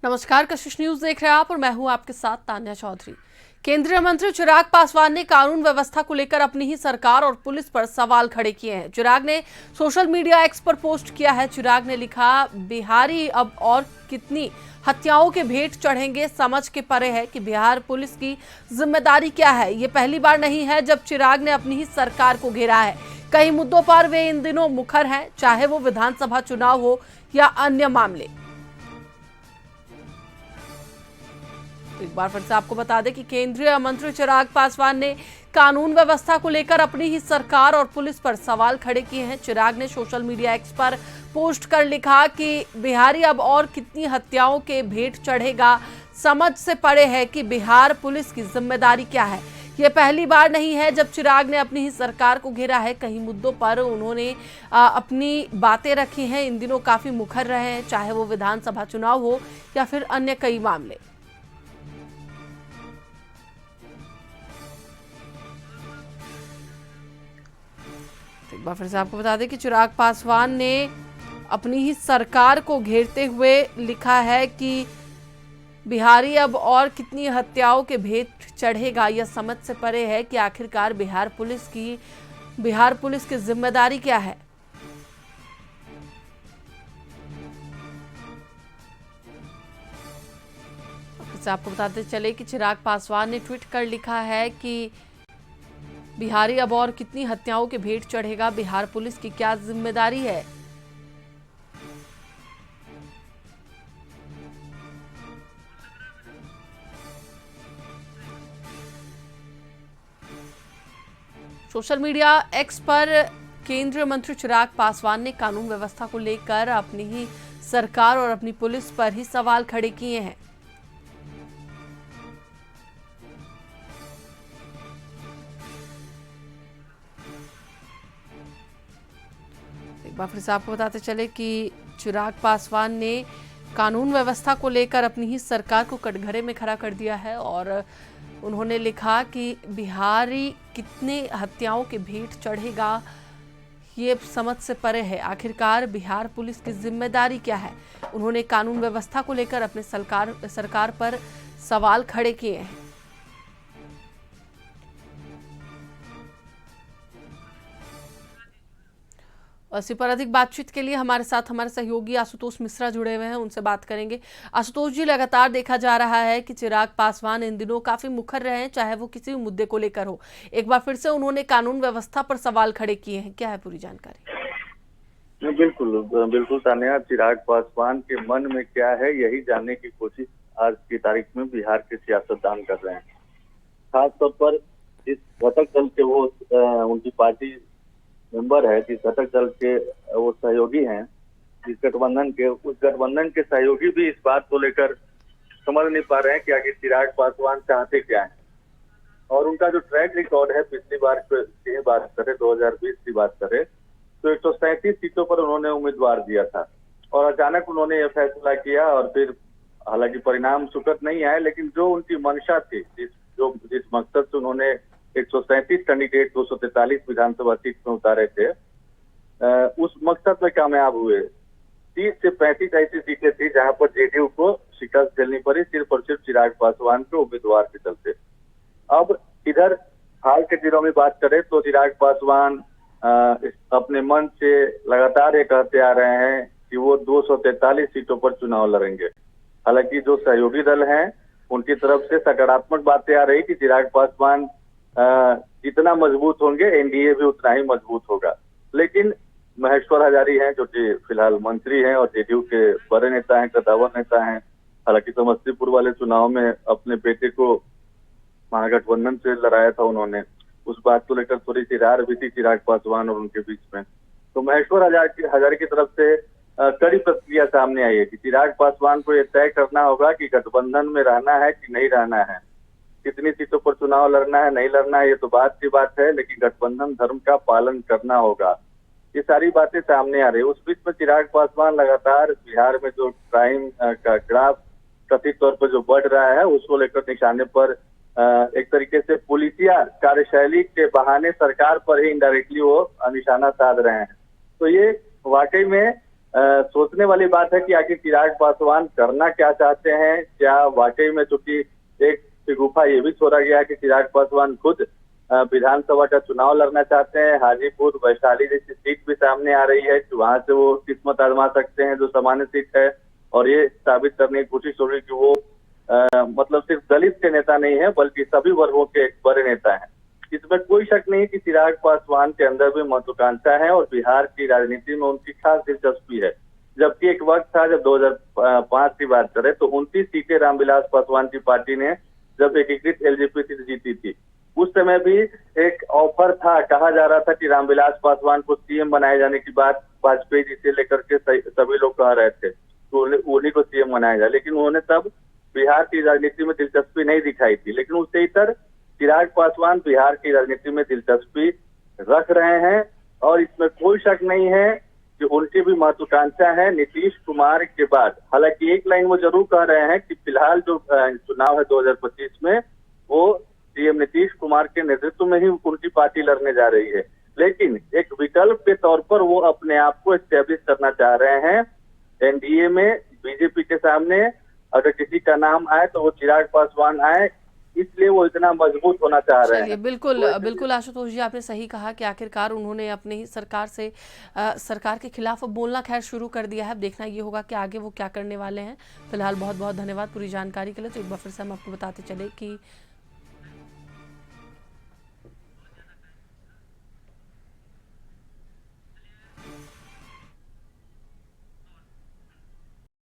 नमस्कार, कशिश न्यूज देख रहे हैं आप और मैं हूं आपके साथ तान्या चौधरी। केंद्रीय मंत्री चिराग पासवान ने कानून व्यवस्था को लेकर अपनी ही सरकार और पुलिस पर सवाल खड़े किए हैं। चिराग ने सोशल मीडिया एक्स पर पोस्ट किया है। चिराग ने लिखा, बिहारी अब और कितनी हत्याओं के भेंट चढ़ेंगे, समझ के परे है कि बिहार पुलिस की जिम्मेदारी क्या है। ये पहली बार नहीं है जब चिराग ने अपनी ही सरकार को घेरा है। कई मुद्दों पर वे इन दिनों मुखर हैं, चाहे वो विधानसभा चुनाव हो या अन्य मामले। एक बार फिर से आपको बता दें कि केंद्रीय मंत्री चिराग पासवान ने कानून व्यवस्था को लेकर अपनी ही सरकार और पुलिस पर सवाल खड़े किए हैं। चिराग ने सोशल मीडिया एक्स पर पोस्ट कर लिखा कि बिहारी अब और कितनी हत्याओं के भेंट चढ़ेगा, समझ से परे है कि बिहार पुलिस की जिम्मेदारी क्या है। यह पहली बार नहीं है जब चिराग ने अपनी ही सरकार को घेरा है। कई मुद्दों पर उन्होंने अपनी बातें रखी हैं। इन दिनों काफी मुखर रहे हैं, चाहे वो विधानसभा चुनाव हो या फिर अन्य कई मामले। एक बार फिर से आपको बता दें कि चिराग पासवान ने अपनी ही सरकार को घेरते हुए लिखा है कि बिहारी अब और कितनी हत्याओं के भेंट चढ़ेगा। यह समझ से परे है कि आखिरकार बिहार पुलिस की जिम्मेदारी क्या है। फिर से आपको बताते चले कि चिराग पासवान ने ट्वीट कर लिखा है कि बिहारी अब और कितनी हत्याओं के भेंट चढ़ेगा, बिहार पुलिस की क्या जिम्मेदारी है। सोशल मीडिया एक्स पर केंद्रीय मंत्री चिराग पासवान ने कानून व्यवस्था को लेकर अपनी ही सरकार और अपनी पुलिस पर ही सवाल खड़े किए हैं। एक बार फिर से आपको बताते चले कि चिराग पासवान ने कानून व्यवस्था को लेकर अपनी ही सरकार को कटघरे में खड़ा कर दिया है और उन्होंने लिखा कि बिहारी कितने हत्याओं के भेंट चढ़ेगा, ये समझ से परे है। आखिरकार बिहार पुलिस की जिम्मेदारी क्या है। उन्होंने कानून व्यवस्था को लेकर अपने सरकार पर सवाल खड़े किए हैं। इसी पर अधिक बातचीत के लिए हमारे साथ हमारे सहयोगी आशुतोष मिश्रा जुड़े हुए हैं, उनसे बात करेंगे। आशुतोष जी, लगातार देखा जा रहा है कि चिराग पासवान इन दिनों काफी मुखर रहे हैं, चाहे वो किसी भी मुद्दे को लेकर हो। एक बार फिर से उन्होंने कानून व्यवस्था पर सवाल खड़े किए हैं, क्या है पूरी जानकारी? बिल्कुल बिल्कुल तान्या, चिराग पासवान के मन में क्या है यही जानने की कोशिश आज की तारीख में बिहार के सियासतदान कर रहे हैं। खासतौर पर इस घटक दल के वो उनकी पार्टी मेंबर है, जिस घटक दल के वो सहयोगी हैं, जिस गठबंधन के, उस गठबंधन के सहयोगी भी इस बात को लेकर समझ नहीं पा रहे हैं कि आखिर चिराग पासवान चाहते क्या हैं। और उनका जो ट्रैक रिकॉर्ड है, पिछली बार की बात करें, 2020 की बात करें, तो 137 सीटों पर उन्होंने उम्मीदवार दिया था और अचानक उन्होंने यह फैसला किया और फिर हालांकि परिणाम सुखद नहीं आए, लेकिन जो उनकी मंशा थी, जिस मकसद से उन्होंने 137 कैंडिडेट 243 विधानसभा सीट में उतारे थे, उस मकसद में कामयाब हुए। 30 से 35 ऐसी सीटें थी जहां पर जेडीयू को शिकस्त झेलनी पड़ी, सिर्फ और सिर्फ चिराग पासवान के उम्मीदवार के चलते। अब इधर हाल के दिनों में बात करें तो चिराग पासवान अपने मन से लगातार ये कहते आ रहे हैं कि वो 243 सीटों पर चुनाव लड़ेंगे। हालांकि जो सहयोगी दल हैं उनकी तरफ से सकारात्मक बातें आ रही कि चिराग पासवान जितना मजबूत होंगे, एनडीए भी उतना ही मजबूत होगा। लेकिन महेश्वर हजारी हैं, जो कि फिलहाल मंत्री हैं और जेडीयू के बड़े नेता हैं, कद्दावर नेता हैं। हालांकि समस्तीपुर वाले चुनाव में अपने बेटे को महागठबंधन से लड़ाया था उन्होंने, उस बात को लेकर थोड़ी सी रार भी थी चिराग पासवान और उनके बीच में। तो महेश्वर हजारी की तरफ से कड़ी प्रतिक्रिया सामने आई है कि चिराग पासवान को यह तय करना होगा कि गठबंधन में रहना है कि नहीं रहना है, कितनी सीटों पर चुनाव लड़ना है, नहीं लड़ना है, ये तो बात की बात है, लेकिन गठबंधन धर्म का पालन करना होगा। ये सारी बातें सामने आ रही है। उस बीच में चिराग पासवान लगातार बिहार में जो क्राइम का ग्राफ कथित तौर पर जो बढ़ रहा है, उसको लेकर निशाने पर एक तरीके से पुलिसिया कार्यशैली के बहाने सरकार पर ही इनडायरेक्टली वो निशाना साध रहे हैं। तो ये वाकई में सोचने वाली बात है कि आखिर चिराग पासवान करना क्या चाहते हैं। क्या वाकई में, चूंकि एक शिगुफा ये भी छोड़ा गया कि चिराग पासवान खुद विधानसभा का चुनाव लड़ना चाहते हैं। हाजीपुर वैशाली जैसी सीट भी सामने आ रही है कि वहां से वो किस्मत आजमा सकते हैं, जो सामान्य सीट है, और ये साबित करने की कोशिश हो रही है कि वो मतलब सिर्फ दलित के नेता नहीं है बल्कि सभी वर्गों के एक बड़े नेता हैं। इसमें कोई शक नहीं कि चिराग पासवान के अंदर भी महत्वाकांक्षा है और बिहार की राजनीति में उनकी खास दिलचस्पी है। जबकि एक वक्त था जब 2005 की बात करें तो 29 सीटें रामविलास पासवान की पार्टी ने जब एकीकृत एलजेपी से जीती थी, उस समय भी एक ऑफर था, कहा जा रहा था कि रामविलास पासवान को सीएम बनाए जाने की बात वाजपेयी जी से लेकर के सभी लोग कह रहे थे तो उन्हीं को सीएम बनाया जाए, लेकिन उन्होंने तब बिहार की राजनीति में दिलचस्पी नहीं दिखाई थी। लेकिन उससे इतर चिराग पासवान बिहार की राजनीति में दिलचस्पी रख रहे हैं और इसमें कोई शक नहीं है कि उनकी भी महत्वाकांक्षा है नीतीश कुमार के बाद। हालांकि एक लाइन वो जरूर कह रहे हैं कि फिलहाल जो चुनाव है 2025 में वो सीएम नीतीश कुमार के नेतृत्व में ही उनकी पार्टी लड़ने जा रही है, लेकिन एक विकल्प के तौर पर वो अपने आप को एस्टेब्लिश करना चाह रहे हैं एनडीए में। बीजेपी के सामने अगर किसी का नाम आए तो वो चिराग पासवान आए, इसलिए वो इतना मजबूत होना चाह रहे चलिए, हैं। बिल्कुल बिल्कुल आशुतोष जी, आपने सही कहा कि आखिरकार उन्होंने अपनी ही सरकार से सरकार के खिलाफ अब बोलना खैर शुरू कर दिया है। अब देखना ये होगा कि आगे वो क्या करने वाले हैं। फिलहाल बहुत बहुत धन्यवाद पूरी जानकारी के लिए। तो एक बार फिर से हम आपको बताते चले कि